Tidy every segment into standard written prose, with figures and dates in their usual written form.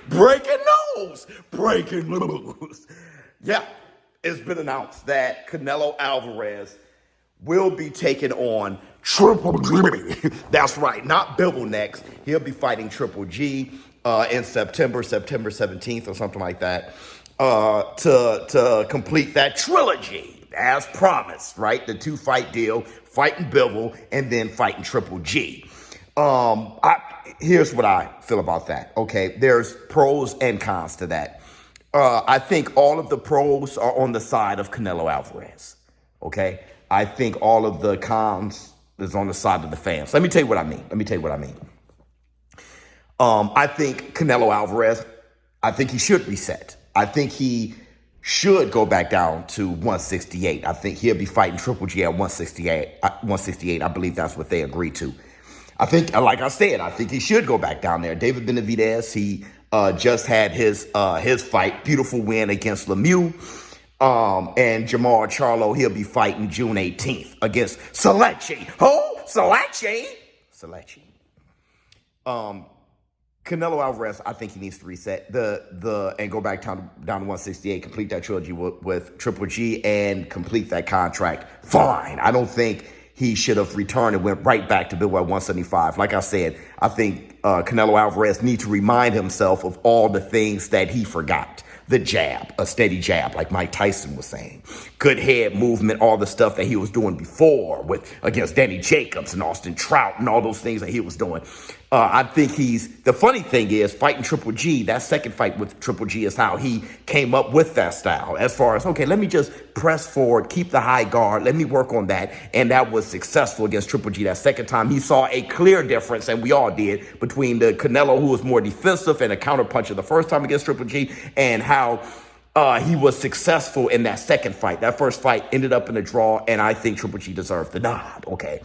Breaking news. Breaking news. Yeah, it's been announced that Canelo Alvarez will be taking on Triple G. That's right, not Bivol next. He'll be fighting Triple G in September 17th or something like that, to complete that trilogy as promised, right? The 2-fight deal, fighting Bivol and then fighting Triple G. Here's what I feel about that. Okay, there's pros and cons to that. I think all of the pros are on the side of Canelo Alvarez. Okay, I think all of the cons is on the side of the fans. Let me tell you what I mean. I think Canelo Alvarez, I think he should reset. I think he should go back down to 168. I think he'll be fighting Triple G at 168. I believe that's what they agreed to. I think, like I said, I think he should go back down there. David Benavidez, he just had his fight, beautiful win against Lemieux. And Jamal Charlo, he'll be fighting June 18th against Selechi. Oh, Selechi. Canelo Alvarez, I think he needs to reset and go back down to 168, complete that trilogy with Triple G and complete that contract. Fine. I don't think he should have returned and went right back to Bivol at 175. Like I said, I think Canelo Alvarez needs to remind himself of all the things that he forgot. The jab, a steady jab, like Mike Tyson was saying. Good head movement, all the stuff that he was doing before against Danny Jacobs and Austin Trout and all those things that he was doing. I think the funny thing is, fighting Triple G, that second fight with Triple G is how he came up with that style. As far as, okay, let me just press forward, keep the high guard, let me work on that. And that was successful against Triple G. That second time, he saw a clear difference, and we all did, between the Canelo, who was more defensive and a counterpuncher the first time against Triple G, and how he was successful in that second fight. That first fight ended up in a draw, and I think Triple G deserved the nod, okay?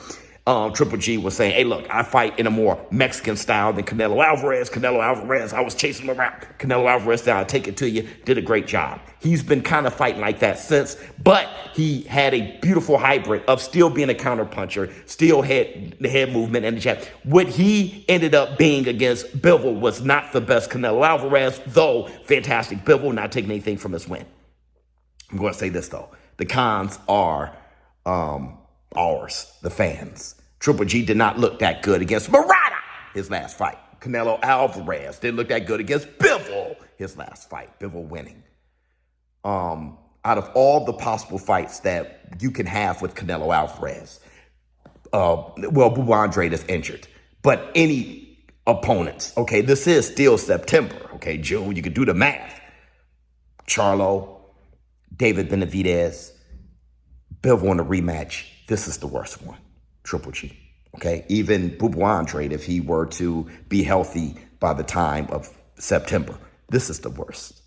Triple G was saying, hey, look, I fight in a more Mexican style than Canelo Alvarez. Canelo Alvarez, I was chasing him around. Canelo Alvarez, I'll take it to you, did a great job. He's been kind of fighting like that since, but he had a beautiful hybrid of still being a counterpuncher, still had the head movement and the jab. What he ended up being against Bivol was not the best Canelo Alvarez, though fantastic Bivol, not taking anything from his win. I'm going to say this, though. The cons are ours, the fans. Triple G did not look that good against Murata, his last fight. Canelo Alvarez didn't look that good against Bivol, his last fight. Bivol winning. Out of all the possible fights that you can have with Canelo Alvarez, Bubba is injured, but any opponents, okay, this is still September, okay, June, you can do the math. Charlo, David Benavidez, Bivol in a rematch. This is the worst one, Triple G, okay? Even Bubba, if he were to be healthy by the time of September, this is the worst.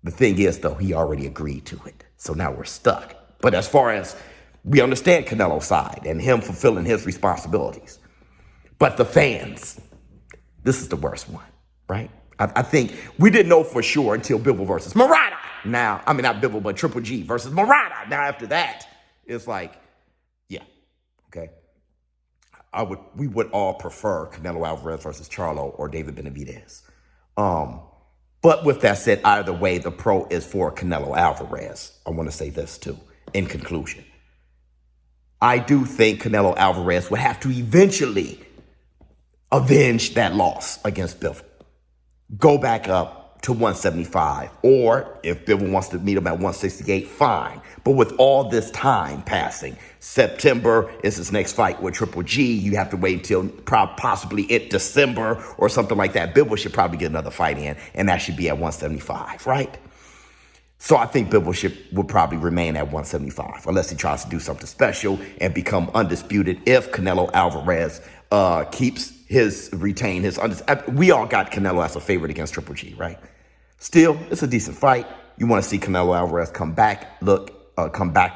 The thing is, though, he already agreed to it, so now we're stuck. But as far as we understand Canelo's side and him fulfilling his responsibilities, but the fans, this is the worst one, right? I think we didn't know for sure until Bivol versus Murata. Now, I mean, not Bivol, but Triple G versus Murata. Now, after that, it's like, yeah, okay. We would all prefer Canelo Alvarez versus Charlo or David Benavidez. But with that said, either way, the pro is for Canelo Alvarez. I want to say this too, in conclusion. I do think Canelo Alvarez would have to eventually avenge that loss against Bivol. Go back up to 175, or if Bivol wants to meet him at 168, fine. But with all this time passing, September is his next fight with Triple G. You have to wait until possibly December or something like that. Bivol should probably get another fight in, and that should be at 175, right? So I think Bivol will probably remain at 175, unless he tries to do something special and become undisputed if Canelo Alvarez retain his. We all got Canelo as a favorite against Triple G, right? Still, it's a decent fight. You want to see Canelo Alvarez come back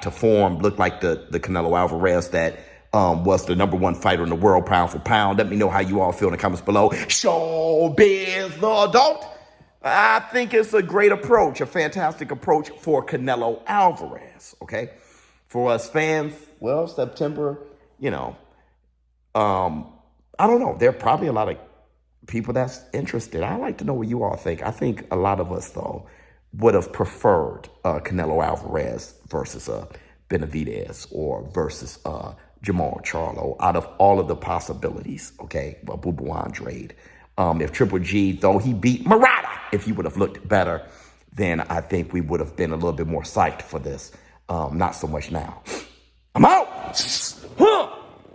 to form, look like the Canelo Alvarez that was the #1 fighter in the world, pound for pound. Let me know how you all feel in the comments below. Showbiz the adult. I think it's a great approach, a fantastic approach for Canelo Alvarez, okay? For us fans, well, September, I don't know. There are probably a lot of people that's interested. I'd like to know what you all think. I think a lot of us, though, would have preferred Canelo Alvarez versus Benavidez or versus Jamal Charlo out of all of the possibilities, okay, Boo Andrade. If Triple G, though he beat Murata, if he would have looked better, then I think we would have been a little bit more psyched for this. Not so much now. I'm out.